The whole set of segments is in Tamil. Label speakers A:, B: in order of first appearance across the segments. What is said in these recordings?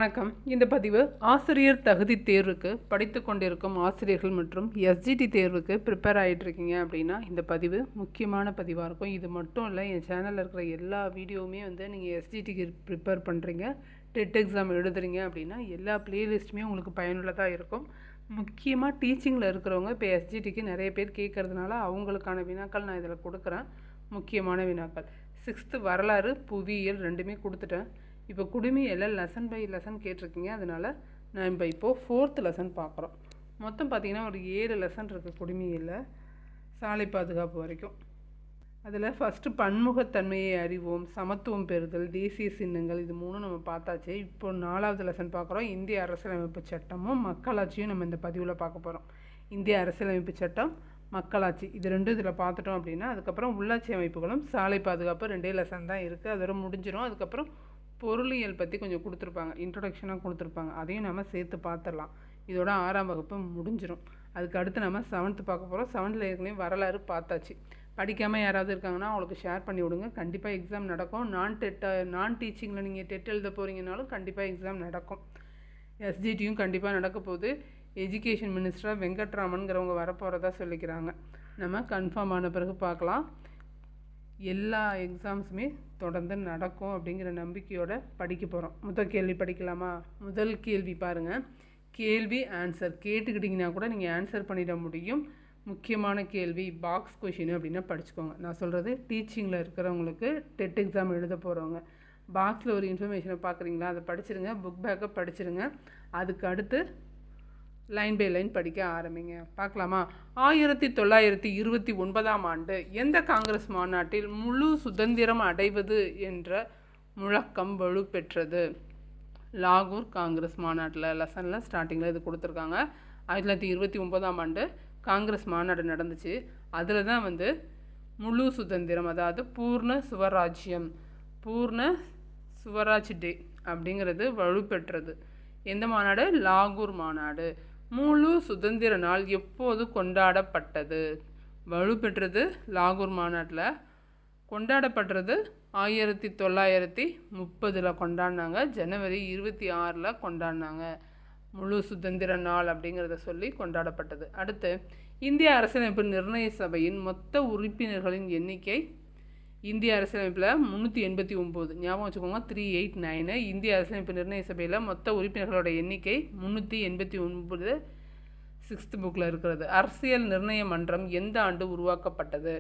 A: வணக்கம். இந்த பதிவு ஆசிரியர் தகுதி தேர்வுக்கு படித்து கொண்டிருக்கும் ஆசிரியர்கள் மற்றும் எஸ்ஜிடி தேர்வுக்கு ப்ரிப்பேர் ஆகிட்டுருக்கீங்க அப்படின்னா இந்த பதிவு முக்கியமான பதிவாக இருக்கும். இது மட்டும் இல்லை, என் சேனலில் இருக்கிற எல்லா வீடியோவுமே நீங்கள் எஸ்ஜிடிக்கு ப்ரிப்பேர் பண்ணுறீங்க, டெட் எக்ஸாம் எழுதுறீங்க அப்படின்னா எல்லா ப்ளேலிஸ்ட்டுமே உங்களுக்கு பயனுள்ளதாக இருக்கும். முக்கியமாக டீச்சிங்கில் இருக்கிறவங்க இப்போ எஸ்ஜிடிக்கு நிறைய பேர் கேட்குறதுனால அவங்களுக்கான வினாக்கள் நான் இதில் கொடுக்குறேன். முக்கியமான வினாக்கள் 6th வரலாறு, புவியியல் ரெண்டுமே கொடுத்துட்டேன். இப்போ குடிமையியலில் லெசன் பை லெசன் கேட்டிருக்கீங்க, அதனால் நான் இப்போது 4th லெசன் பார்க்குறோம். மொத்தம் பார்த்திங்கன்னா ஒரு 7 லெசன் இருக்குது குடிமையியலில், சாலை பாதுகாப்பு வரைக்கும். அதில் ஃபஸ்ட்டு பன்முகத்தன்மையை அறிவோம், சமத்துவம் பெறுதல், தேசிய சின்னங்கள், இது 3 நம்ம பார்த்தாச்சு. இப்போ 4வது லெசன் பார்க்குறோம். இந்திய அரசியலமைப்பு சட்டமும் மக்களாட்சியும் நம்ம இந்த பதிவில் பார்க்க போகிறோம். இந்திய அரசியலமைப்பு சட்டம், மக்களாட்சி, இது ரெண்டும் இதில் பார்த்துட்டோம் அப்படின்னா அதுக்கப்புறம் உள்ளாட்சி அமைப்புகளும் சாலை பாதுகாப்பு 2 லெசன் தான் இருக்குது, அதோட முடிஞ்சிடும். அதுக்கப்புறம் பொருளியல் பற்றி கொஞ்சம் கொடுத்துருப்பாங்க, இன்ட்ரொடக்ஷனாக கொடுத்துருப்பாங்க, அதையும் நம்ம சேர்த்து பார்த்துடலாம். இதோட 6ஆம் வகுப்பு முடிஞ்சிடும். அதுக்கு அடுத்து நம்ம 7th பார்க்க போகிறோம். 7th ஏற்கனவே வரலாறு பார்த்தாச்சு. படிக்காமல் யாராவது இருக்காங்கன்னா அவங்களுக்கு ஷேர் பண்ணி விடுங்க. கண்டிப்பாக எக்ஸாம் நடக்கும். நான் டீச்சிங்கில் நீங்கள் டெட் எழுத போகிறீங்கனாலும் கண்டிப்பாக எக்ஸாம் நடக்கும். எஸ்ஜிடியும் கண்டிப்பாக நடக்க போகுது. எஜுகேஷன் மினிஸ்டராக வெங்கட்ராமன்கிறவங்க வரப்போகிறதா சொல்லிக்கிறாங்க. நம்ம கன்ஃபார்ம் ஆன பிறகு பார்க்கலாம். எல்லா எக்ஸாம்ஸுமே தொடர்ந்து நடக்கும் அப்படிங்கிற நம்பிக்கையோடு படிக்க போகிறோம். முதல் கேள்வி படிக்கலாமா? முதல் கேள்வி பாருங்கள். கேள்வி ஆன்சர் கேட்டுக்கிட்டிங்கன்னா கூட நீங்கள் ஆன்சர் பண்ணிட முடியும். முக்கியமான கேள்வி, பாக்ஸ் கொஷின் அப்படின்னா படிச்சுக்கோங்க. நான் சொல்கிறது டீச்சிங்கில் இருக்கிறவங்களுக்கு, டெட் எக்ஸாம் எழுத போகிறவங்க. பாக்ஸில் ஒரு இன்ஃபர்மேஷனை பார்க்குறீங்களா, அதை படிச்சிருங்க, புக் பேக்கை படிச்சிருங்க. அதுக்கு அடுத்து லைன் பை லைன் படிக்க ஆரம்பிங்க. பார்க்கலாமா? 1929ஆம் ஆண்டு எந்த காங்கிரஸ் மாநாட்டில் முழு சுதந்திரம் அடைவது என்ற முழக்கம் வலுப்பெற்றது? லாகூர் காங்கிரஸ் மாநாட்டில். லெசனில் ஸ்டார்டிங்கில் இது கொடுத்துருக்காங்க. 1929ஆம் ஆண்டு காங்கிரஸ் மாநாடு நடந்துச்சு. அதில் தான் முழு சுதந்திரம், அதாவது பூர்ண சுவராஜ்யம், பூர்ண சுவராஜ் டே அப்படிங்கிறது வலுப்பெற்றது. எந்த மாநாடு? லாகூர் மாநாடு. முழு சுதந்திர நாள் எப்போது கொண்டாடப்பட்டது? வலுப்பெற்றது லாகூர் மாநாட்டில். கொண்டாடப்படுறது 1930 கொண்டாடினாங்க. ஜனவரி 26 கொண்டாடினாங்க. முழு சுதந்திர நாள் அப்படிங்கிறத சொல்லி கொண்டாடப்பட்டது. அடுத்து, இந்திய அரசியலமைப்பு நிர்ணய சபையின் மொத்த உறுப்பினர்களின் எண்ணிக்கை. இந்திய அரசியலமைப்பில் 389, ஞாபகம் வச்சுக்கோங்க, 389. இந்திய அரசியலமைப்பு நிர்ணய சபையில் மொத்த உறுப்பினர்களோட எண்ணிக்கை 389, 6th புக்கில் இருக்கிறது. அரசியல் நிர்ணய மன்றம் எந்த ஆண்டு உருவாக்கப்பட்டது?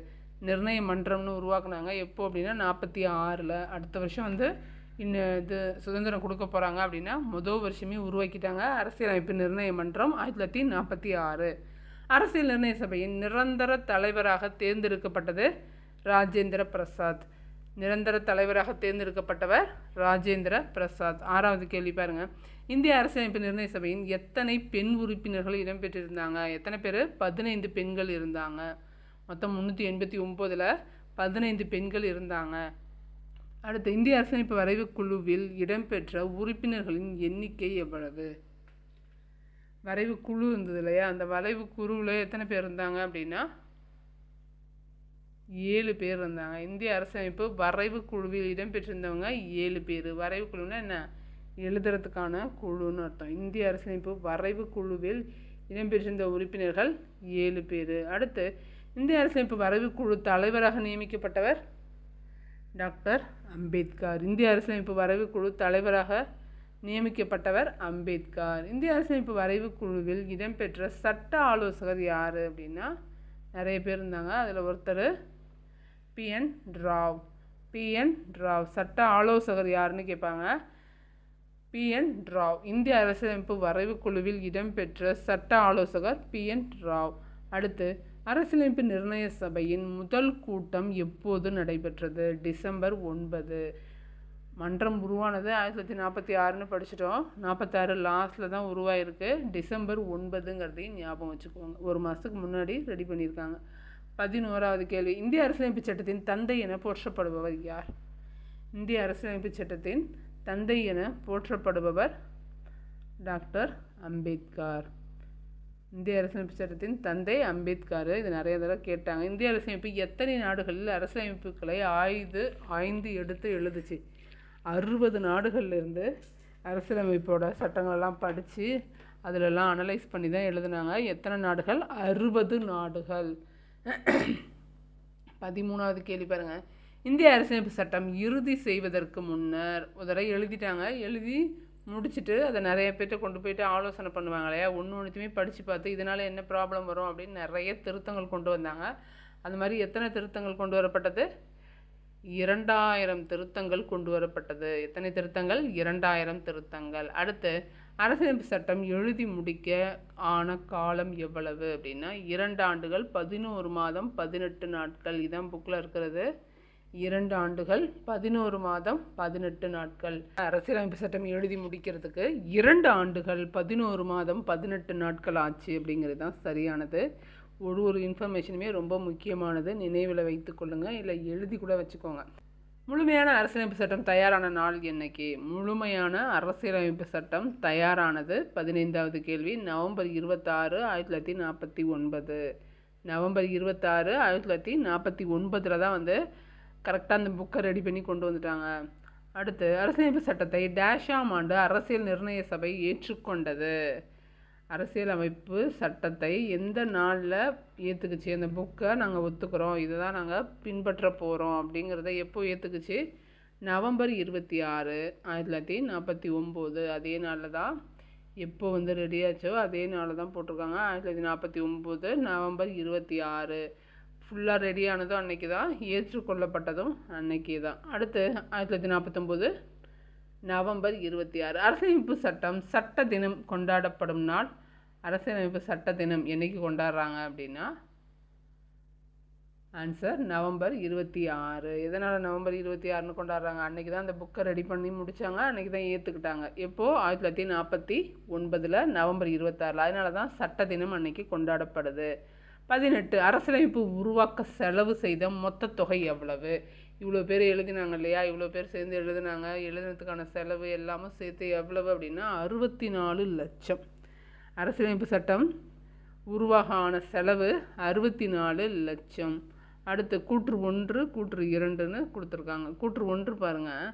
A: நிர்ணய மன்றம்னு உருவாக்குனாங்க எப்போ அப்படின்னா 46. அடுத்த வருஷம் இது சுதந்திரம் கொடுக்க போகிறாங்க அப்படின்னா முதல் வருஷமே உருவாக்கிட்டாங்க அரசியலமைப்பு நிர்ணய மன்றம் 1946. அரசியல் நிர்ணய சபையின் நிரந்தர தலைவராக தேர்ந்தெடுக்கப்பட்டது ராஜேந்திர பிரசாத். நிரந்தர தலைவராக தேர்ந்தெடுக்கப்பட்டவர் ராஜேந்திர பிரசாத். 6வது கேள்வி பாருங்கள். இந்திய அரசியலமைப்பு நிர்ணய சபையின் எத்தனை பெண் உறுப்பினர்கள் இடம்பெற்றிருந்தாங்க? எத்தனை பேர்? 15 பெண்கள் இருந்தாங்க. மொத்தம் 389ல் 15 பெண்கள் இருந்தாங்க. அடுத்து, இந்திய அரசியலமைப்பு வரைவு குழுவில் இடம்பெற்ற உறுப்பினர்களின் எண்ணிக்கை எவ்வளவு? வரைவு குழு இருந்தது இல்லையா, அந்த வரைவு குழுவில் எத்தனை பேர் இருந்தாங்க அப்படின்னா 7 பேர் இருந்தாங்க. இந்திய அரசியலமைப்பு வரைவு குழுவில் இடம்பெற்றிருந்தவங்க 7 பேர். வரைவு குழுன்னா என்ன? எழுதுறதுக்கான குழுன்னு அர்த்தம். இந்திய அரசியலமைப்பு வரைவு குழுவில் இடம்பெற்றிருந்த உறுப்பினர்கள் 7 பேர். அடுத்து, இந்திய அரசியலமைப்பு வரைவு குழு தலைவராக நியமிக்கப்பட்டவர் டாக்டர் அம்பேத்கர். இந்திய அரசியலமைப்பு வரைவு குழு தலைவராக நியமிக்கப்பட்டவர் அம்பேத்கர். இந்திய அரசியலமைப்பு வரைவு குழுவில் இடம்பெற்ற சட்ட ஆலோசகர் யார் அப்படின்னா நிறைய பேர் இருந்தாங்க. அதில் ஒருத்தர் PN ராவ். சட்ட ஆலோசகர் யாருன்னு கேட்பாங்க. PN ராவ். இந்திய அரசியலமைப்பு வரைவு குழுவில் இடம்பெற்ற சட்ட ஆலோசகர் PN ராவ். அடுத்து, அரசியலமைப்பு நிர்ணய சபையின் முதல் கூட்டம் எப்போது நடைபெற்றது? டிசம்பர் 9. மன்றம் உருவானது 1946ன்னு படிச்சிட்டோம். 46 லாஸ்ட்டில் தான் உருவாயிருக்கு. டிசம்பர் 9ங்கிறதையும் ஞாபகம் வச்சுக்கோங்க. ஒரு மாதத்துக்கு முன்னாடி ரெடி பண்ணியிருக்காங்க. 11வது கேள்வி. இந்திய அரசியலமைப்பு சட்டத்தின் தந்தை என போற்றப்படுபவர் யார்? இந்திய அரசியலமைப்பு சட்டத்தின் தந்தை என போற்றப்படுபவர் டாக்டர் அம்பேத்கர். இந்திய அரசியலமைப்பு சட்டத்தின் தந்தை அம்பேத்கர். இது நிறைய தடவை கேட்டாங்க. இந்திய அரசியலமைப்பு எத்தனை நாடுகளில் அரசியலமைப்புகளை ஆய்ந்து எடுத்து எழுதுச்சு? 60 நாடுகள்லேருந்து அரசியலமைப்போட சட்டங்களெல்லாம் படித்து அதிலெல்லாம் அனலைஸ் பண்ணி தான் எழுதுனாங்க. எத்தனை நாடுகள்? 60 நாடுகள். 13வது கேள்வி பாருங்கள். இந்திய அரசியலமைப்பு சட்டம் இறுதி செய்வதற்கு முன்னர் ஒரு தடவை எழுதிட்டாங்க. எழுதி முடிச்சுட்டு அதை நிறைய பேர்கிட்ட கொண்டு போயிட்டு ஆலோசனை பண்ணுவாங்க இல்லையா, ஒன்றுத்தையுமே படித்து பார்த்து இதனால் என்ன ப்ராப்ளம் வரும் அப்படின்னு நிறைய திருத்தங்கள் கொண்டு வந்தாங்க. அந்த மாதிரி எத்தனை திருத்தங்கள் கொண்டு வரப்பட்டது? 2000 திருத்தங்கள் கொண்டு வரப்பட்டது. எத்தனை திருத்தங்கள்? 2000 திருத்தங்கள். அடுத்து அரசியலமைப்பு சட்டம் எழுதி முடிக்க ஆன காலம் எவ்வளவு அப்படின்னா 2 ஆண்டுகள் 11 மாதம் 18 நாட்கள். இதான் புக்கில் இருக்கிறது. 2 ஆண்டுகள் 11 மாதம் 18 நாட்கள். அரசியலமைப்பு சட்டம் எழுதி முடிக்கிறதுக்கு 2 ஆண்டுகள் 11 மாதம் 18 நாட்கள் ஆச்சு அப்படிங்கிறது தான் சரியானது. ஒரு இன்ஃபர்மேஷனுமே ரொம்ப முக்கியமானது, நினைவில் வைத்து கொள்ளுங்கள், இல்லை எழுதி கூட வச்சுக்கோங்க. முழுமையான அரசியலமைப்பு சட்டம் தயாரான நாள் என்னைக்கு? முழுமையான அரசியலமைப்பு சட்டம் தயாரானது 15வது கேள்வி நவம்பர் 26, 1949. நவம்பர் 26, 1949 தான் கரெக்டாக அந்த புக்கை ரெடி பண்ணி கொண்டு வந்துட்டாங்க. அடுத்து அரசியலமைப்பு சட்டத்தை டேஷாம் ஆண்டு அரசியல் நிர்ணய சபை ஏற்றுக்கொண்டது. அரசியலமைப்பு சட்டத்தை எந்த நாளில் ஏற்றுக்குச்சு? அந்த புக்கை நாங்கள் ஒத்துக்கிறோம், இதை தான் நாங்கள் பின்பற்ற போகிறோம் அப்படிங்கிறத எப்போ ஏற்றுக்குச்சு? நவம்பர் 26, 1949. அதே நாளில் தான் எப்போ ரெடியாச்சோ அதே நாளில் தான் போட்டிருக்காங்க. 1949 நவம்பர் 26. ஃபுல்லாக ரெடியானதும் அன்னைக்கு தான், ஏற்றுக்கொள்ளப்பட்டதும் அன்னைக்கு தான். அடுத்து 1949 நவம்பர் 26. அரசியலமைப்பு சட்டம் சட்ட தினம் கொண்டாடப்படும் நாள். அரசியலமைப்பு சட்ட தினம் என்னைக்கு கொண்டாடுறாங்க அப்படின்னா ஆன்சர் நவம்பர் 26. எதனால் நவம்பர் 26ன்னு கொண்டாடுறாங்க? அன்றைக்கி தான் அந்த புக்கை ரெடி பண்ணி முடித்தாங்க, அன்றைக்கி தான் ஏற்றுக்கிட்டாங்க. எப்போது? 1949 நவம்பர் 26. அதனால தான் சட்ட தினம் அன்னைக்கு கொண்டாடப்படுது. 18 அரசியலமைப்பு உருவாக்க செலவு செய்த மொத்த தொகை எவ்வளவு? இவ்வளோ பேர் எழுதினாங்க இல்லையா, இவ்வளோ பேர் சேர்ந்து எழுதினாங்க, எழுதுனதுக்கான செலவு எல்லாமும் சேர்த்து எவ்வளவு அப்படின்னா 64 லட்சம். அரசியலமைப்பு சட்டம் உருவாக ஆன செலவு 64 லட்சம். அடுத்து கூற்று 1 கூற்று 2ன்னு கொடுத்துருக்காங்க. கூற்று 1 பாருங்கள்.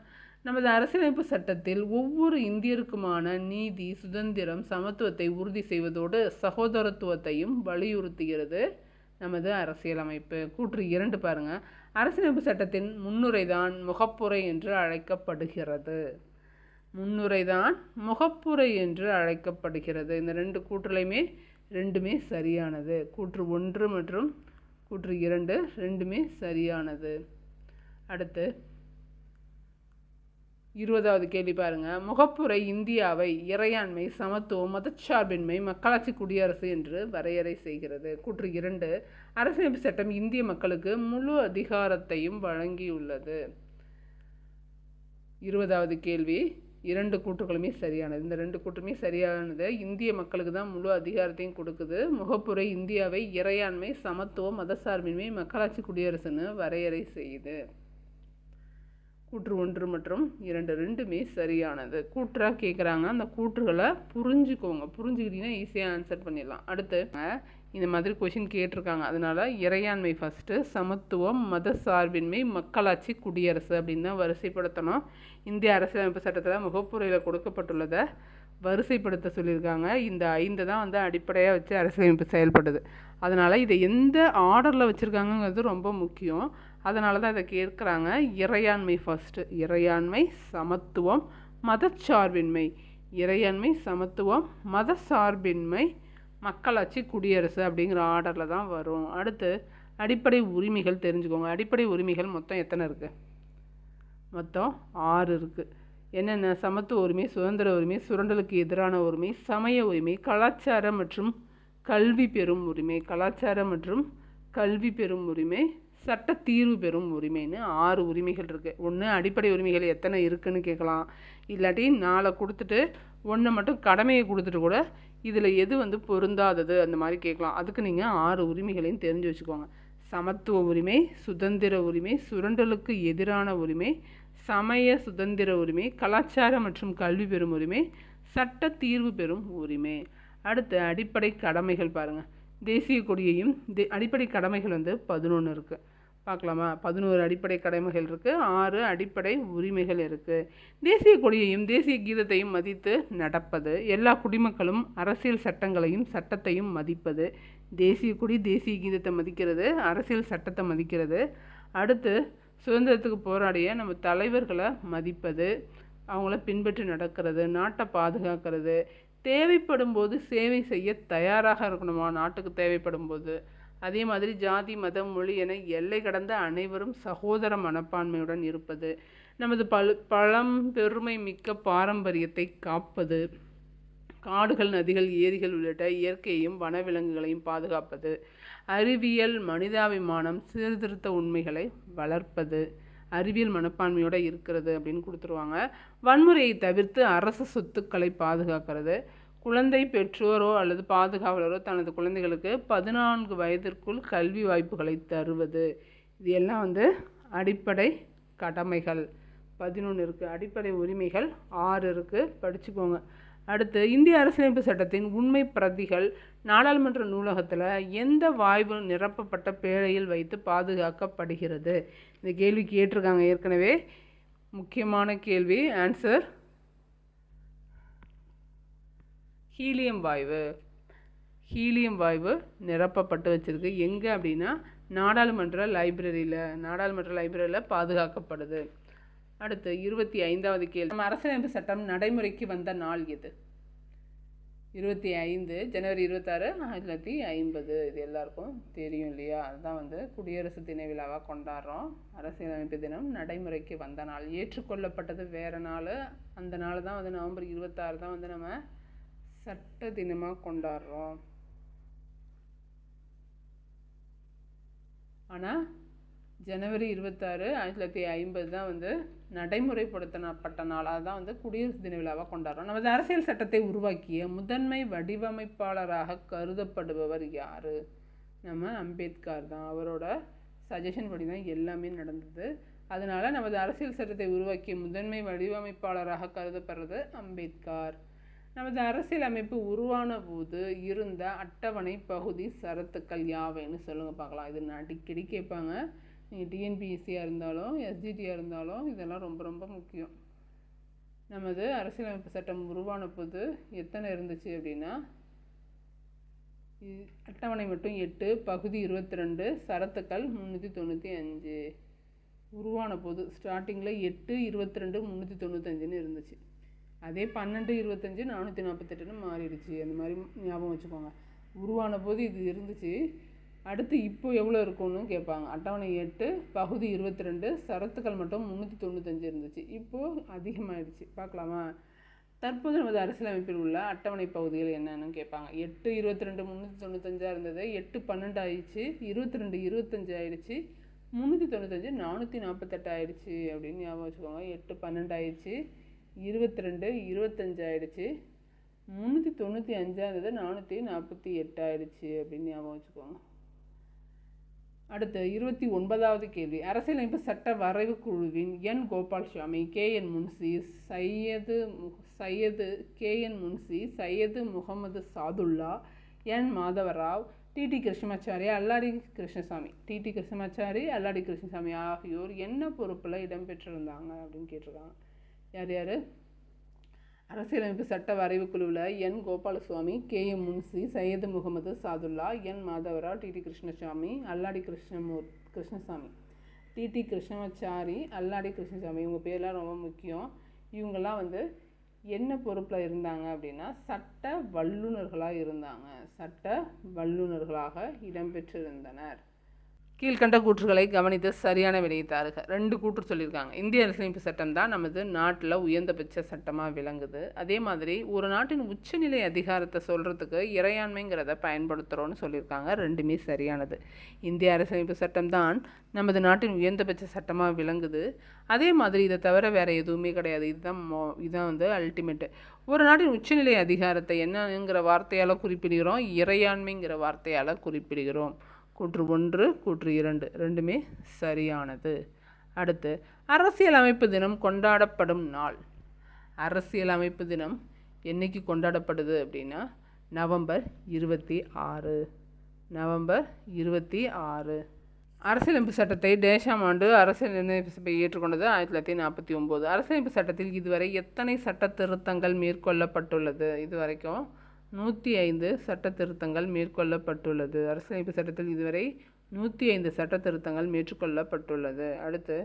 A: நமது அரசியலமைப்பு சட்டத்தில் ஒவ்வொரு இந்தியருக்குமான நீதி, சுதந்திரம், சமத்துவத்தை உறுதி செய்வதோடு சகோதரத்துவத்தையும் வலியுறுத்துகிறது நமது அரசியலமைப்பு. கூற்று 2 பாருங்கள். அரசியலமைப்பு சட்டத்தின் முன்னுரைதான் முகப்புரை என்று அழைக்கப்படுகிறது. முன்னுரைதான் முகப்புரை என்று அழைக்கப்படுகிறது. இந்த 2 கூற்றுலையுமே ரெண்டுமே சரியானது. கூற்று 1 மற்றும் கூற்று 2 ரெண்டுமே சரியானது. அடுத்து 20வது கேள்வி பாருங்கள். முகப்புரை இந்தியாவை இறையாண்மை, சமத்துவம், மதச்சார்பின்மை, மக்களாட்சி குடியரசு என்று வரையறை செய்கிறது. கூற்று 2 அரசியலமைப்பு சட்டம் இந்திய மக்களுக்கு முழு அதிகாரத்தையும் வழங்கியுள்ளது. 20வது கேள்வி 2 கூற்றுகளுமே சரியானது. இந்த 2 கூற்றுமே சரியானது. இந்திய மக்களுக்கு தான் முழு அதிகாரத்தையும் கொடுக்குது. முகப்புரை இந்தியாவை இறையாண்மை, சமத்துவம், மதச்சார்பின்மை, மக்களாட்சி குடியரசுன்னு வரையறை செய்யுது. கூற்று 1 மற்றும் 2 ரெண்டுமே சரியானது. கூற்றாக கேட்குறாங்க, அந்த கூற்றுகளை புரிஞ்சுக்கோங்க. புரிஞ்சுக்கிட்டீங்கன்னா ஈஸியாக ஆன்சர் பண்ணிடலாம். அடுத்து இந்த மாதிரி கொஷின் கேட்டிருக்காங்க, அதனால் இறையாண்மை ஃபஸ்ட்டு, சமத்துவம், மத சார்பின்மை, மக்களாட்சி குடியரசு அப்படின்னு தான் வரிசைப்படுத்தணும். இந்திய அரசியலமைப்பு சட்டத்தில் முகப்புரையில் கொடுக்கப்பட்டுள்ளதை வரிசைப்படுத்த சொல்லியிருக்காங்க. இந்த 5 தான் அடிப்படையாக வச்சு அரசியலமைப்பு செயல்படுது. அதனால் இதை எந்த ஆர்டரில் வச்சுருக்காங்கங்கிறது ரொம்ப முக்கியம். அதனால தான் இதை கேட்குறாங்க. இறையாண்மை ஃபஸ்ட்டு, இறையாண்மை, சமத்துவம், மதச்சார்பின்மை. இறையாண்மை, சமத்துவம், மதச்சார்பின்மை, மக்களாட்சி குடியரசு அப்படிங்கிற ஆர்டரில் தான் வரும். அடுத்து அடிப்படை உரிமைகள் தெரிஞ்சுக்கோங்க. அடிப்படை உரிமைகள் மொத்தம் எத்தனை இருக்குது? மொத்தம் 6 இருக்குது. என்னென்ன? சமத்துவ உரிமை, சுதந்திர உரிமை, சுரண்டலுக்கு எதிரான உரிமை, சமய உரிமை, கலாச்சார மற்றும் கல்வி பெறும் உரிமை, கலாச்சார மற்றும் கல்வி பெறும் உரிமை, சட்ட தீர்வு பெறும் உரிமைன்னு 6 உரிமைகள் இருக்குது. ஒன்று அடிப்படை உரிமைகள் எத்தனை இருக்குதுன்னு கேட்கலாம். இல்லாட்டி 4 கொடுத்துட்டு 1 மட்டும் கடமையை கொடுத்துட்டு கூட இதில் எது பொருந்தாதது அந்த மாதிரி கேட்கலாம். அதுக்கு நீங்கள் 6 உரிமைகளையும் தெரிஞ்சு வச்சுக்கோங்க. சமத்துவ உரிமை, சுதந்திர உரிமை, சுரண்டலுக்கு எதிரான உரிமை, சமய சுதந்திர உரிமை, கலாச்சார மற்றும் கல்வி பெறும் உரிமை, சட்ட தீர்வு பெறும் உரிமை. அடுத்து அடிப்படை கடமைகள் பாருங்கள். தேசிய கொடியையும் அடிப்படை கடமைகள் 11 இருக்குது. பார்க்கலாமா? 11 அடிப்படை கடமைகள் இருக்குது, 6 அடிப்படை உரிமைகள் இருக்குது. தேசிய கொடியையும் தேசிய கீதத்தையும் மதித்து நடப்பது, எல்லா குடிமக்களும் அரசியல் சட்டங்களையும் சட்டத்தையும் மதிப்பது. தேசிய கொடி தேசிய கீதத்தை மதிக்கிறது, அரசியல் சட்டத்தை மதிக்கிறது. அடுத்து சுதந்திரத்துக்கு போராடிய நம்ம தலைவர்களை மதிப்பது, அவங்கள பின்பற்றி நடக்கிறது, நாட்டை பாதுகாக்கிறது, தேவைப்படும் போது சேவை செய்ய தயாராக இருக்கணுமா நாட்டுக்கு தேவைப்படும் போது. அதே மாதிரி ஜாதி மதம் மொழி என எல்லை கடந்த அனைவரும் சகோதர மனப்பான்மையுடன் இருப்பது, நமது பழம் பெருமை மிக்க பாரம்பரியத்தை காப்பது, காடுகள் நதிகள் ஏரிகள் உள்ளிட்ட இயற்கையையும் வனவிலங்குகளையும் பாதுகாப்பது, அறிவியல் மனிதாபிமானம் சீர்திருத்த உண்மைகளை வளர்ப்பது, அறிவியல் மனப்பான்மையோடு இருக்கிறது அப்படின்னு கொடுத்துருவாங்க. வன்முறையை தவிர்த்து அரசு சொத்துக்களை பாதுகாக்கிறது, குழந்தை பெற்றோரோ அல்லது பாதுகாவலரோ தனது குழந்தைகளுக்கு 14 வயதிற்குள் கல்வி வாய்ப்புகளை தருவது. இது எல்லாம் அடிப்படை கடமைகள். 11 இருக்குது. அடிப்படை உரிமைகள் 6 இருக்குது, படிச்சுக்கோங்க. அடுத்து, இந்திய அரசியலமைப்பு சட்டத்தின் உண்மை பிரதிகள் நாடாளுமன்ற நூலகத்தில் எந்த வாய்வு நிரப்பப்பட்ட பேழையில் வைத்து பாதுகாக்கப்படுகிறது? இந்த கேள்வி கேட்டிருக்காங்க ஏற்கனவே, முக்கியமான கேள்வி. ஆன்சர் ஹீலியம் வாயு. ஹீலியம் வாயு நிரப்பப்பட்டு வச்சுருக்கு. எங்கே அப்படின்னா நாடாளுமன்ற லைப்ரரியில் பாதுகாக்கப்படுது. அடுத்து 25வது கேள்வி. நம்ம அரசியலமைப்பு சட்டம் நடைமுறைக்கு வந்த நாள் எது? 25 ஜனவரி 26 1950. இது எல்லாருக்கும் தெரியும் இல்லையா? அதுதான் குடியரசு தின விழாவாக கொண்டாடுறோம். அரசியலமைப்பு தினம் நடைமுறைக்கு வந்த நாள். ஏற்றுக்கொள்ளப்பட்டது வேறு நாள். அந்த நாள் தான் நவம்பர் 26 தான் நம்ம சட்ட தினமாக கொண்டாடுறோம். ஆனால் ஜனவரி 26 1950 தான் நடைமுறைப்படுத்தப்பட்ட நாளாக தான் குடியரசு தின விழாவாக கொண்டாடுறோம். நமது அரசியல் சட்டத்தை உருவாக்கிய முதன்மை வடிவமைப்பாளராக கருதப்படுபவர் யார்? நம்ம அம்பேத்கர் தான். அவரோட சஜஷன் படி தான் எல்லாமே நடந்தது. அதனால் நமது அரசியல் சட்டத்தை உருவாக்கிய முதன்மை வடிவமைப்பாளராக கருதப்படுறது அம்பேத்கர். நமது அரசியல் அமைப்பு உருவான போது இருந்த அட்டவணை பகுதி சரத்துக்கள் யாவைன்னு சொல்லுங்கள் பார்க்கலாம். இது அடிக்கடி கேட்பாங்க. நீங்கள் டிஎன்பிஎஸ்சியாக இருந்தாலும் எஸ்ஜிடியாக இருந்தாலும் இதெல்லாம் ரொம்ப ரொம்ப முக்கியம். நமது அரசியலமைப்பு சட்டம் உருவான போது எத்தனை இருந்துச்சு அப்படின்னா, அட்டவணை மட்டும் 8, பகுதி 22, சரத்துக்கள் 395. உருவான போது ஸ்டார்டிங்கில் 8, 22, 395ன்னு இருந்துச்சு. அதே 12, 25, 448ன்னு மாறிடுச்சு. அந்த மாதிரி ஞாபகம் வச்சுக்கோங்க. உருவான போது இது இருந்துச்சு. அடுத்து இப்போ எவ்வளோ இருக்கும்னு கேட்பாங்க. அட்டவணை 8, பகுதி 22, சரத்துக்கள் மட்டும் 395 இருந்துச்சு. இப்போது அதிகமாகிடுச்சு. பார்க்கலாமா? தற்போது நமது அரசியலமைப்பில் உள்ள அட்டவணை பகுதிகள் என்னென்னு கேட்பாங்க. 8, 22, 395 இருந்தது. 8, 12 ஆயிடுச்சு. 22, 25 ஆயிடுச்சு. 395, 448 ஆயிடுச்சு அப்படின்னு ஞாபகம் வச்சுக்கோங்க. 8, 12 ஆயிடுச்சு. 22, 25 ஆயிடுச்சு. 395 இருந்தது. 448 ஆயிடுச்சு அப்படின்னு ஞாபகம் வச்சுக்கோங்க. அடுத்து 29வது கேள்வி. அரசியலமைப்பு சட்ட வரைவு குழுவின் என் கோபால்சாமி, KN முன்சி, KN முன்சி, சையது முகமது சாதுல்லா, என் மாதவராவ், TT கிருஷ்ணமாச்சாரி, அல்லாடி கிருஷ்ணசாமி. TT கிருஷ்ணமாச்சாரி, அல்லாடி கிருஷ்ணசாமி ஆகியோர் என்ன பொறுப்பில் இடம்பெற்றிருந்தாங்க அப்படின்னு கேட்டிருக்காங்க. யார் யார்? அரசியலமைப்பு சட்ட வரைவு குழுவில் என் கோபாலசுவாமி, KM முன்சி, சையது முகமது சாதுல்லா, என் மாதவராவ், TT கிருஷ்ணசாமி, அல்லாடி கிருஷ்ணசாமி. TT கிருஷ்ணமாச்சாரி, அல்லாடி கிருஷ்ணசாமி, இவங்க பேர்லாம் ரொம்ப முக்கியம். இவங்கெல்லாம் என்ன பொறுப்பில் இருந்தாங்க அப்படின்னா சட்ட வல்லுநர்களாக இருந்தாங்க. சட்ட வல்லுநர்களாக இடம்பெற்றிருந்தனர். கீழ்கண்ட கூற்றுகளை கவனித்து சரியான விடையை தாருக. 2 கூற்று சொல்லியிருக்காங்க. இந்திய அரசியலமைப்பு சட்டம் தான் நமது நாட்டில் உயர்ந்தபட்ச சட்டமாக விளங்குது. அதே மாதிரி ஒரு நாட்டின் உச்சநிலை அதிகாரத்தை சொல்கிறதுக்கு இறையாண்மைங்கிறத பயன்படுத்துகிறோன்னு சொல்லியிருக்காங்க. 2மே சரியானது. இந்திய அரசியலமைப்பு சட்டம் தான் நமது நாட்டின் உயர்ந்தபட்ச சட்டமாக விளங்குது. அதே மாதிரி இதை தவிர வேறு எதுவுமே கிடையாது. இதுதான் அல்டிமேட்டு. ஒரு நாட்டின் உச்சநிலை அதிகாரத்தை என்னங்கிற வார்த்தையால் குறிப்பிடுகிறோம், இறையாண்மைங்கிற வார்த்தையால் குறிப்பிடுகிறோம். கூற்று 1, கூற்று 2 2மே சரியானது. அடுத்து, அரசியலமைப்பு தினம் கொண்டாடப்படும் நாள். அரசியலமைப்பு தினம் என்னைக்கு கொண்டாடப்படுது அப்படின்னா நவம்பர் 26. நவம்பர் 26. அரசியலமைப்பு சட்டத்தை டேஷாம் ஆண்டு அரசியல் நிர்ணய சபை ஏற்றுக்கொண்டது 1949. அரசியலமைப்பு சட்டத்தில் இதுவரை எத்தனை சட்ட திருத்தங்கள் மேற்கொள்ளப்பட்டுள்ளது? இதுவரைக்கும் 105 சட்ட திருத்தங்கள் மேற்கொள்ளப்பட்டுள்ளது. அரசியலமைப்பு சட்டத்தில் இதுவரை 105 சட்ட திருத்தங்கள் மேற்கொள்ளப்பட்டுள்ளது. அடுத்து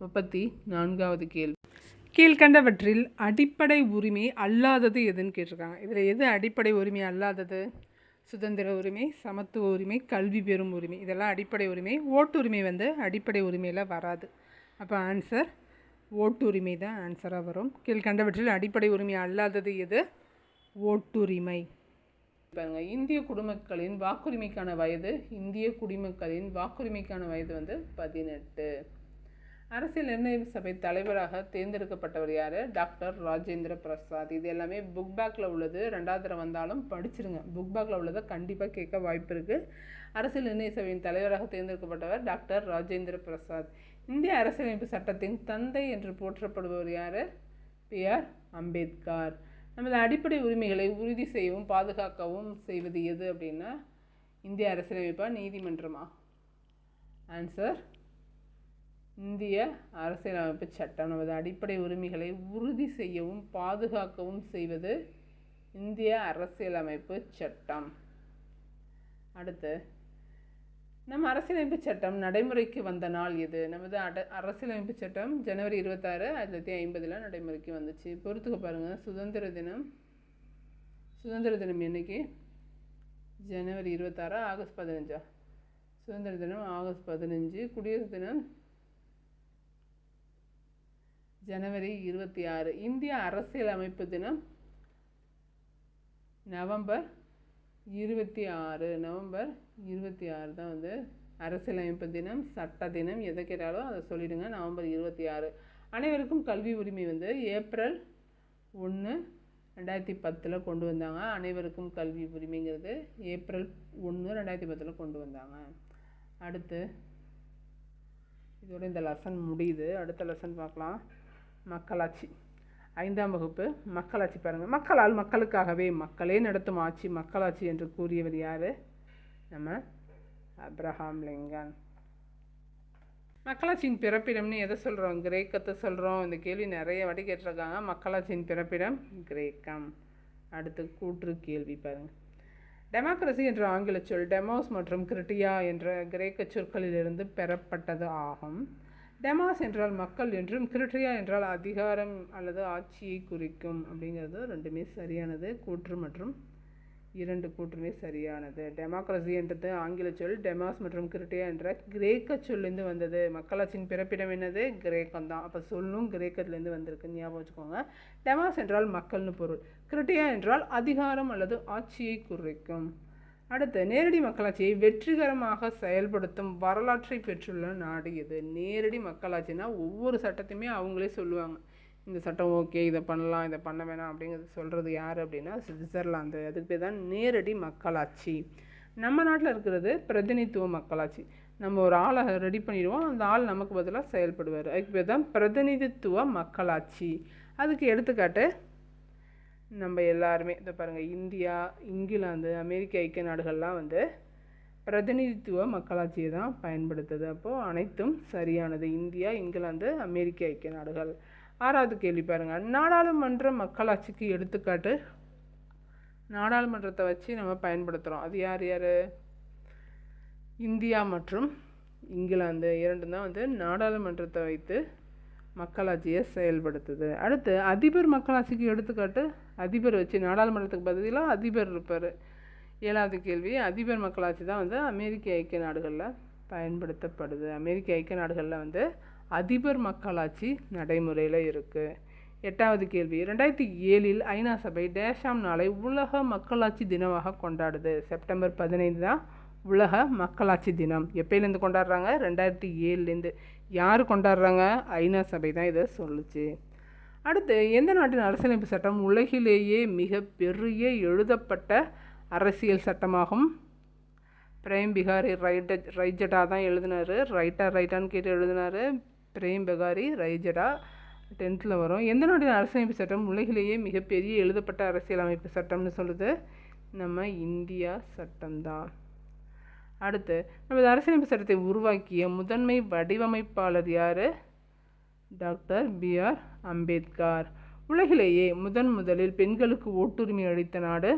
A: 34வது கேள்வி. கீழ்கண்டவற்றில் அடிப்படை உரிமை அல்லாதது எதுன்னு கேட்டிருக்காங்க. இதில் எது அடிப்படை உரிமை அல்லாதது? சுதந்திர உரிமை, சமத்துவ உரிமை, கல்வி பெறும் உரிமை, இதெல்லாம் அடிப்படை உரிமை. ஓட்டுரிமை அடிப்படை உரிமையில் வராது. அப்போ ஆன்சர் ஓட்டுரிமை தான் ஆன்சராக வரும். கீழ்கண்டவற்றில் அடிப்படை உரிமை அல்லாதது எது? ஓட்டுரிமை. பாருங்க, இந்திய குடிமக்களின் வாக்குரிமைக்கான வயது 18. அரசியல் நிர்ணய சபை தலைவராக தேர்ந்தெடுக்கப்பட்டவர் யார்? டாக்டர் ராஜேந்திர பிரசாத். இது எல்லாமே புக் பேக்கில் உள்ளது. 2வது தடவை வந்தாலும் படிச்சிருங்க. புக் பேக்கில் உள்ளதை கண்டிப்பாக கேட்க வாய்ப்பு இருக்குது. அரசியல் நிர்ணய சபையின் தலைவராக தேர்ந்தெடுக்கப்பட்டவர் டாக்டர் ராஜேந்திர பிரசாத். இந்திய அரசியலமைப்பு சட்டத்தின் தந்தை என்று போற்றப்படுபவர் யார்? பி.ஆர். அம்பேத்கர். நமது அடிப்படை உரிமைகளை உறுதி செய்யவும் பாதுகாக்கவும் செய்வது எது அப்படின்னா இந்திய அரசியலமைப்பா நீதிமன்றமா? ஆன்சர் இந்திய அரசியலமைப்பு சட்டம். நமது அடிப்படை உரிமைகளை உறுதி செய்யவும் பாதுகாக்கவும் செய்வது இந்திய அரசியலமைப்பு சட்டம். அடுத்து, நம்ம அரசியலமைப்பு சட்டம் நடைமுறைக்கு வந்த நாள் எது? நமது அரசியலமைப்பு சட்டம் ஜனவரி 26, 1950 நடைமுறைக்கு வந்துச்சு. பொறுத்துக்க பாருங்கள். சுதந்திர தினம் என்னைக்கு? ஜனவரி 26, ஆகஸ்ட் 15. சுதந்திர தினம் ஆகஸ்ட் 15. குடியரசு தினம் ஜனவரி 26. இந்திய அரசியலமைப்பு தினம் நவம்பர் 26. நவம்பர் 26 தான் அரசியலமைப்பு தினம். சட்ட தினம் எதை கேட்டாலும் அதை சொல்லிடுங்க. நவம்பர் 26. அனைவருக்கும் கல்வி உரிமை ஏப்ரல் 1, 2010 கொண்டு வந்தாங்க. அனைவருக்கும் கல்வி உரிமைங்கிறது ஏப்ரல் 1, 2010 கொண்டு வந்தாங்க. அடுத்து, இதோட இந்த லெசன் முடியுது. அடுத்த லெசன் பார்க்கலாம். மக்களாட்சி. 5ஆம் வகுப்பு மக்களாட்சி. பாருங்கள், மக்களால் மக்களுக்காகவே மக்களே நடத்தும் ஆட்சி மக்களாட்சி என்று கூறியவர் யார்? நம்ம அப்ரஹாம் லிங்கன். மக்களாட்சியின் பிறப்பிடம்னு எதை சொல்கிறோம்? கிரேக்கத்தை சொல்கிறோம். இந்த கேள்வி நிறைய வாட்டி கேட்டிருக்காங்க. மக்களாட்சியின் பிறப்பிடம் கிரேக்கம். அடுத்து கூற்று கேள்வி பாருங்கள். டெமோக்ரஸி என்ற ஆங்கில சொல் டெமோஸ் மற்றும் கிரிட்டியா என்ற கிரேக்க சொற்களிலிருந்து பெறப்பட்டது ஆகும். டெமாஸ் என்றால் மக்கள் என்றும் கிரிட்டியா என்றால் அதிகாரம் அல்லது ஆட்சியை குறிக்கும். அப்படிங்கிறது ரெண்டுமே சரியானது. கூற்று மற்றும் 2 கூற்றுமே சரியானது. டெமோக்ரஸி என்றது ஆங்கில சொல். டெமாஸ் மற்றும் கிரிட்டியா என்ற கிரேக்க சொல்லேருந்து வந்தது. மக்களாட்சியின் பிறப்பிடம் என்னது? கிரேக்கம் தான். அப்போ சொல்லும் கிரேக்கத்துலேருந்து வந்திருக்கு. ஞாபகம் வச்சுக்கோங்க. டெமாஸ் என்றால் மக்கள்னு பொருள். கிரிட்டியா என்றால் அதிகாரம் அல்லது ஆட்சியை குறிக்கும். அடுத்து, நேரடி மக்களாட்சியை வெற்றிகரமாக செயல்படுத்தும் வரலாற்றை பெற்றுள்ள நாடு எது? நேரடி மக்களாட்சினா ஒவ்வொரு சட்டத்தையுமே அவங்களே சொல்லுவாங்க. இந்த சட்டம் ஓகே, இதை பண்ணலாம், இதை பண்ண வேணாம் அப்படிங்கிறது சொல்கிறது யார் அப்படின்னா சுவிட்சர்லாந்து. அதுக்கு பேர் தான் நேரடி மக்களாட்சி. நம்ம நாட்டில் இருக்கிறது பிரதிநிதித்துவ மக்களாட்சி. நம்ம ஒரு ஆளை ரெடி பண்ணிடுவோம், அந்த ஆள் நமக்கு பதிலாக செயல்படுவார். அதுக்கு பேர் தான் பிரதிநிதித்துவ மக்களாட்சி. அதுக்கு எடுத்துக்காட்டு நம்ம எல்லாருமே இதை பாருங்கள். இந்தியா, இங்கிலாந்து, அமெரிக்க ஐக்கிய நாடுகள்லாம் பிரதிநிதித்துவ மக்களாட்சியை தான் பயன்படுத்துது. அப்போது அனைத்தும் சரியானது. இந்தியா, இங்கிலாந்து, அமெரிக்க ஐக்கிய நாடுகள். 6வது கேள்வி பாருங்கள். நாடாளுமன்ற மக்களாட்சிக்கு எடுத்துக்காட்டு. நாடாளுமன்றத்தை வச்சு நம்ம பயன்படுத்துகிறோம். அது யார் யார்? இந்தியா மற்றும் இங்கிலாந்து 2 தான் நாடாளுமன்றத்தை வைத்து மக்களாட்சியை செயல்படுத்துது. அடுத்து, அதிபர் மக்களாட்சிக்கு எடுத்துக்காட்டு. அதிபர் வச்சு நாடாளுமன்றத்துக்கு பதிலாக அதிபர் இருப்பார். 7வது கேள்வி. அதிபர் மக்களாட்சி தான் அமெரிக்க ஐக்கிய நாடுகளில் பயன்படுத்தப்படுது. அமெரிக்க ஐக்கிய நாடுகளில் அதிபர் மக்களாட்சி நடைமுறையில் இருக்குது. 8வது கேள்வி. 2007 ஐநா சபை டேஷாம் நாளை உலக மக்களாட்சி தினமாக கொண்டாடுது. செப்டம்பர் 15 தான் உலக மக்களாட்சி தினம். எப்போலேருந்து கொண்டாடுறாங்க? 2007 யார் கொண்டாடுறாங்க? ஐநா சபை தான் இதை சொல்லுச்சு. அடுத்து, எந்த நாட்டின் அரசியலமைப்பு சட்டம் உலகிலேயே மிக பெரிய எழுதப்பட்ட அரசியல் சட்டமாகும்? பிரேம் பிகாரி ரைஜடா தான் எழுதினார். ரைட்டான்னு கேட்டு எழுதினார். பிரேம் பிகாரி ரைஜடா 10th வரும். எந்த நாட்டின் அரசியலமைப்பு சட்டம் உலகிலேயே மிகப்பெரிய எழுதப்பட்ட அரசியலமைப்பு சட்டம்னு சொல்லுது? நம்ம இந்தியா சட்டம்தான். அடுத்து நமது அரசியலமைப்பு சட்டத்தை உருவாக்கிய முதன்மை வடிவமைப்பாளர் யார்? Doctor B.R. அம்பேத்கர். உலகிலேயே முதலில் பெண்களுக்கு ஓட்டுரிமை அளித்த நாடு?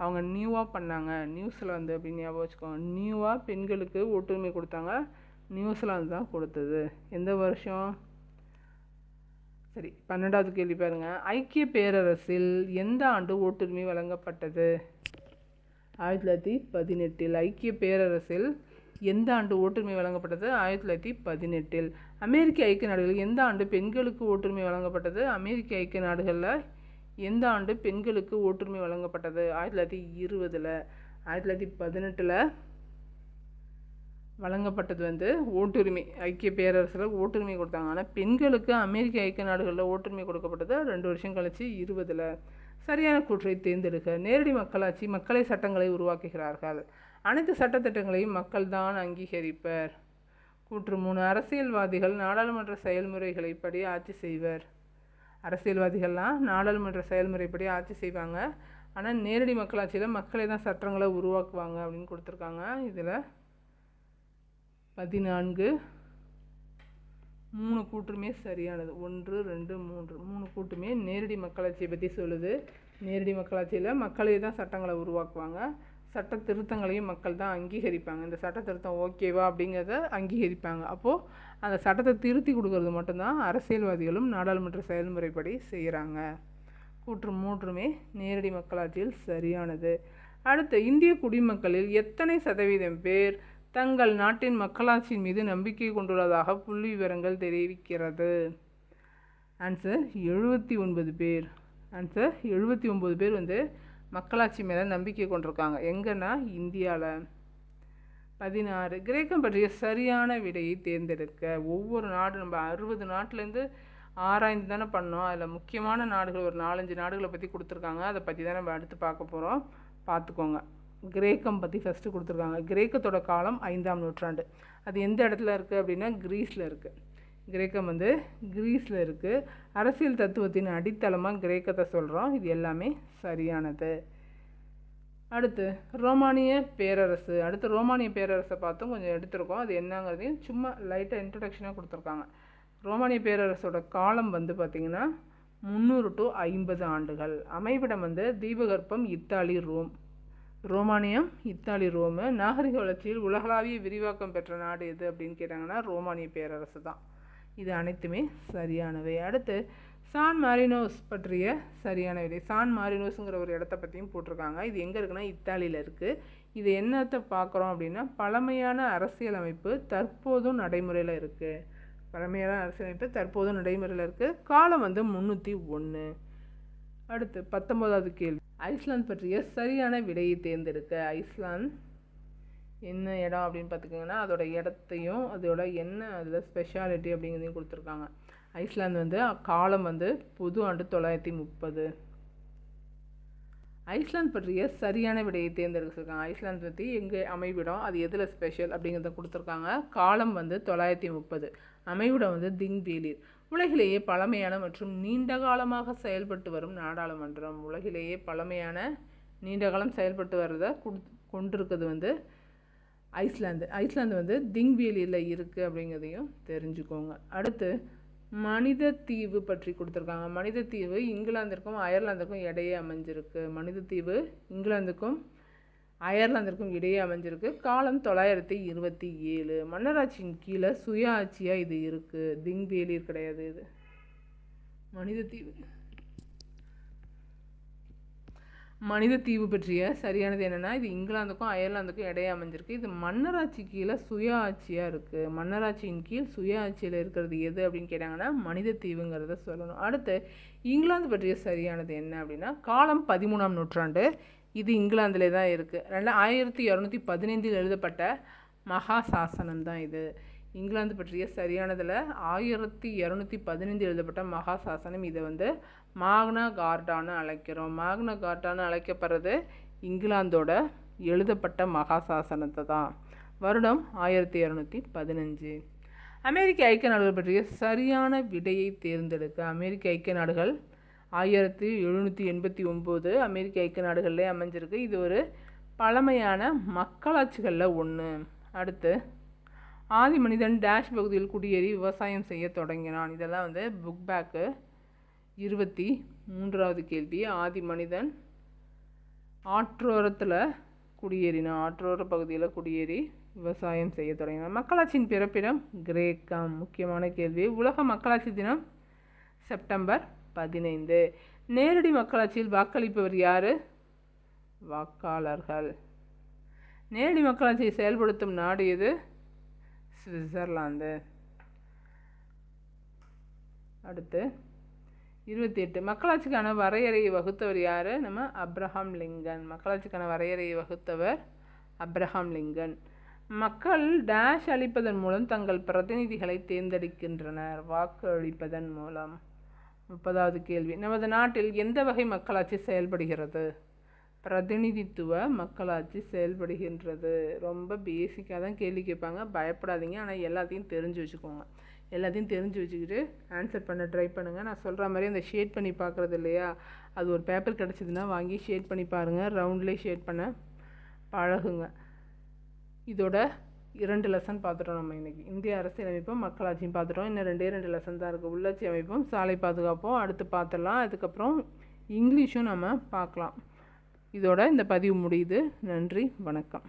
A: அவங்க நியூவாக பண்ணாங்க, நியூசிலாந்து அப்படின்னு ஞாபகம் வச்சுக்கோங்க. நியூவாக பெண்களுக்கு ஓட்டுரிமை கொடுத்தாங்க, நியூசிலாந்து தான் கொடுத்தது. எந்த வருஷம்? சரி, 12வது கேள்வி பாருங்க. ஐக்கிய பேரரசில் எந்த ஆண்டு ஓட்டுரிமை வழங்கப்பட்டது? 1918. ஐக்கிய பேரரசில் எந்த ஆண்டு ஓட்டுரிமை வழங்கப்பட்டது? 1918. அமெரிக்க ஐக்கிய நாடுகளில் எந்த ஆண்டு பெண்களுக்கு ஓட்டுரிமை வழங்கப்பட்டது? அமெரிக்க ஐக்கிய நாடுகளில் எந்த ஆண்டு பெண்களுக்கு ஓட்டுரிமை வழங்கப்பட்டது? 1920. 1918 வழங்கப்பட்டது ஓட்டுரிமை. ஐக்கிய பேரரசில் ஓட்டுரிமை கொடுத்தாங்க. ஆனால் பெண்களுக்கு அமெரிக்க ஐக்கிய நாடுகளில் ஓட்டுரிமை கொடுக்கப்பட்டது 2 வருஷம் கழிச்சு 20. சரியான கூற்றை தேர்ந்தெடுக்க. நேரடி மக்களாட்சி மக்களை சட்டங்களை உருவாக்குகிறார்கள். அனைத்து சட்டத்திட்டங்களையும் மக்கள் தான் அங்கீகரிப்பர். கூற்று 3. அரசியல்வாதிகள் நாடாளுமன்ற செயல்முறைகளைப்படி ஆட்சி செய்வர். அரசியல்வாதிகள்லாம் நாடாளுமன்ற செயல்முறைப்படி ஆட்சி செய்வாங்க. ஆனால் நேரடி மக்களாட்சியில் மக்களே தான் சட்டங்களை உருவாக்குவாங்க அப்படின்னு கொடுத்துருக்காங்க. இதில் 14 3 கூற்றுமே சரியானது. 1, 2, 3 கூட்டுமே நேரடி மக்களாட்சியை பற்றி சொல்லுது. நேரடி மக்களாட்சியில் மக்களே தான் சட்டங்களை உருவாக்குவாங்க. சட்ட திருத்தங்களையும் மக்கள் தான் அங்கீகரிப்பாங்க. இந்த சட்ட திருத்தம் ஓகேவா அப்படிங்கிறத அங்கீகரிப்பாங்க. அப்போது அந்த சட்டத்தை திருத்தி கொடுக்கறது மட்டும்தான் அரசியல்வாதிகளும் நாடாளுமன்ற செயல்முறைப்படி செய்கிறாங்க. கூற்று 3மே நேரடி மக்களாட்சியில் சரியானது. அடுத்து, இந்திய குடிமக்களில் எத்தனை சதவீதம் பேர் தங்கள் நாட்டின் மக்களாட்சியின் மீது நம்பிக்கை கொண்டுள்ளதாக புள்ளி விவரங்கள் தெரிவிக்கிறது? ஆன்சர் 79 பேர். ஆன்சர் 79 பேர் மக்களாட்சி மேலே நம்பிக்கை கொண்டிருக்காங்க. எங்கன்னா இந்தியாவில். 16. கிரேக்கம் பற்றிய சரியான விடையை தேர்ந்தெடுக்க. ஒவ்வொரு நாடு நம்ம 60 நாட்டிலேருந்து ஆராய்ந்து தானே பண்ணோம். அதில் முக்கியமான நாடுகள் ஒரு 4-5 நாடுகளை பற்றி கொடுத்துருக்காங்க. அதை பற்றி தான் நம்ம அடுத்து பார்க்க போகிறோம், பார்த்துக்கோங்க. கிரேக்கம் பற்றி ஃபஸ்ட்டு கொடுத்துருக்காங்க. கிரேக்கத்தோட காலம் 5ஆம் நூற்றாண்டு. அது எந்த இடத்துல இருக்குது அப்படின்னா கிரீஸில் இருக்குது. கிரேக்கம் கிரீஸில் இருக்குது. அரசியல் தத்துவத்தின் அடித்தளமாக கிரேக்கத்தை சொல்கிறோம். இது எல்லாமே சரியானது. அடுத்து, ரோமானிய பேரரசு. ரோமானிய பேரரசை பார்த்தும் கொஞ்சம் எடுத்திருக்கோம். அது என்னங்கிறதையும் சும்மா லைட்டாக இன்ட்ரடக்ஷனாக கொடுத்துருக்காங்க. ரோமானிய பேரரசோட காலம் பார்த்திங்கன்னா 300 to 50 ஆண்டுகள். அமைவிடம் தீபகற்பம், இத்தாலி, ரோம். ரோமானியம், இத்தாலி, ரோமு. நாகரிக வளர்ச்சியில் உலகளாவிய விரிவாக்கம் பெற்ற நாடு எது அப்படின்னு கேட்டாங்கன்னா ரோமானிய பேரரசு தான். இது அனைத்துமே சரியானவை. அடுத்து, சான் மாரினோஸ் பற்றிய சரியான விடை. சான் மாரினோஸுங்கிற ஒரு இடத்த பற்றியும் போட்டிருக்காங்க. இது எங்கே இருக்குன்னா இத்தாலியில் இருக்குது. இது என்னத்தை பார்க்குறோம் அப்படின்னா பழமையான அரசியலமைப்பு தற்போதும் நடைமுறையில் இருக்குது. பழமையான அரசியலமைப்பு தற்போதும் நடைமுறையில் இருக்குது. காலம் 301. அடுத்து, 19வது கேள்வி. ஐஸ்லாந்து பற்றிய சரியான விடையை தேர்ந்தெடுக்க. ஐஸ்லாந்து என்ன இடம் அப்படின்னு பார்த்துக்கிங்கன்னா அதோட இடத்தையும் அதோட என்ன அதில் ஸ்பெஷாலிட்டி அப்படிங்கிறதையும் கொடுத்துருக்காங்க. ஐஸ்லாந்து காலம் பொது ஆண்டு 930. ஐஸ்லாந்து பற்றிய சரியான விடையை தேர்ந்தெடுக்க சொல்லியிருக்காங்க. ஐஸ்லாந்து பற்றி எங்கே அமைவிடம், அது எதில் ஸ்பெஷல் அப்படிங்கிறத கொடுத்துருக்காங்க. காலம் 930. அமைவிடம் திங்வேலீர். உலகிலேயே பழமையான மற்றும் நீண்ட காலமாக செயல்பட்டு வரும் நாடாளுமன்றம். உலகிலேயே பழமையான நீண்ட காலம் செயல்பட்டு வர்றதை கொண்டிருக்கிறது ஐஸ்லாந்து. ஐஸ்லாந்து திங்வேலியில் இருக்குது அப்படிங்கிறதையும் தெரிஞ்சுக்கோங்க. அடுத்து, மனித தீவு பற்றி கொடுத்துருக்காங்க. மனித தீவு இங்கிலாந்திற்கும் அயர்லாந்திற்கும் இடையே அமைஞ்சிருக்கு. மனித தீவு இங்கிலாந்துக்கும் அயர்லாந்திற்கும் இடையே அமைஞ்சிருக்கு. காலம் 927. மன்னராட்சியின் கீழே சுய ஆட்சியாக இது இருக்குது. திங்வேலீர் கிடையாது. இது மனித தீவு. மனித தீவு பற்றிய சரியானது என்னென்னா இது இங்கிலாந்துக்கும் அயர்லாந்துக்கும் இடையே அமைஞ்சிருக்கு. இது மன்னராட்சி கீழே சுய ஆட்சியாக இருக்குது. மன்னராட்சியின் கீழ் சுய ஆட்சியில் இருக்கிறது எது அப்படின்னு கேட்டாங்கன்னா மனித தீவுங்கிறத சொல்லணும். அடுத்து, இங்கிலாந்து பற்றிய சரியானது என்ன அப்படின்னா காலம் 13ஆம் நூற்றாண்டு. இது இங்கிலாந்திலே தான் இருக்குது. 1215 எழுதப்பட்ட மகா சாசனம் தான் இது. இங்கிலாந்து பற்றிய சரியானதில் 1215 எழுதப்பட்ட மகா சாசனம். இதை மாக்னா கார்ட்டான்னு அழைக்கிறோம். மாக்னா கார்ட்டான்னு அழைக்கப்படுறது இங்கிலாந்தோட எழுதப்பட்ட மகா சாசனத்தை தான். வருடம் 1215. அமெரிக்க ஐக்கிய நாடுகள் பற்றிய சரியான விடையை தேர்ந்தெடுக்க. அமெரிக்க ஐக்கிய நாடுகள் 1789 அமெரிக்க ஐக்கிய நாடுகளிலே அமைஞ்சிருக்கு. இது ஒரு பழமையான மக்களாட்சிகளில் ஒன்று. அடுத்து ஆதி மனிதன் டேஷ் பகுதியில் குடியேறி விவசாயம் செய்ய தொடங்கினான். இதெல்லாம் புக் பேக்கு 23வது கேள்வி. ஆதி மனிதன் ஆற்றோரத்தில் குடியேறினான், ஆற்றோர பகுதியில் குடியேறி விவசாயம் செய்ய தொடங்கினான். மக்களாட்சியின் பிறப்பிடம் கிரேக்கம். முக்கியமான கேள்வி. உலக மக்களாட்சி தினம் செப்டம்பர் 15. நேரடி மக்களாட்சியில் வாக்களிப்பவர் யார்? வாக்காளர்கள். நேரடி மக்களாட்சியை செயல்படுத்தும் நாடு எது? சுவிட்சர்லாந்து. அடுத்து 28. மக்களாட்சிக்கான வரையறையை வகுத்தவர் யார்? நம்ம அப்ரஹாம் லிங்கன். மக்களாட்சிக்கான வரையறையை வகுத்தவர் அப்ரஹாம் லிங்கன். மக்கள் டேஷ் அளிப்பதன் மூலம் தங்கள் பிரதிநிதிகளை தேர்ந்தெடுக்கின்றனர். வாக்கு அளிப்பதன் மூலம். 30வது கேள்வி. நமது நாட்டில் எந்த வகை மக்களாட்சி செயல்படுகிறது? பிரதிநிதித்துவ மக்களாட்சி செயல்படுகின்றது. ரொம்ப பேசிக்காக தான் கேள்வி கேட்பாங்க, பயப்படாதீங்க. ஆனால் எல்லாத்தையும் தெரிஞ்சு வச்சுக்கோங்க. எல்லாத்தையும் தெரிஞ்சு வச்சுக்கிட்டு ஆன்சர் பண்ண ட்ரை பண்ணுங்கள். நான் சொல்கிற மாதிரி அந்த ஷேட் பண்ணி பார்க்குறது இல்லையா, அது ஒரு பேப்பர் கிடச்சிதுன்னா வாங்கி ஷேட் பண்ணி பாருங்கள். ரவுண்ட்லேயே ஷேட் பண்ண பழகுங்க. இதோட 2 லெசன் பார்த்துட்டோம் நம்ம இன்றைக்கி. இந்திய அரசியலமைப்பும் மக்களாட்சியும் பார்த்துட்டோம். இன்னும் 2 லெசன் தான் இருக்குது. உள்ளாட்சி அமைப்பும் சாலை பாதுகாப்பும் அடுத்து பார்த்துடலாம். அதுக்கப்புறம் இங்கிலீஷும் நம்ம பார்க்கலாம். இதோட இந்த பதிவு முடியுது. நன்றி, வணக்கம்.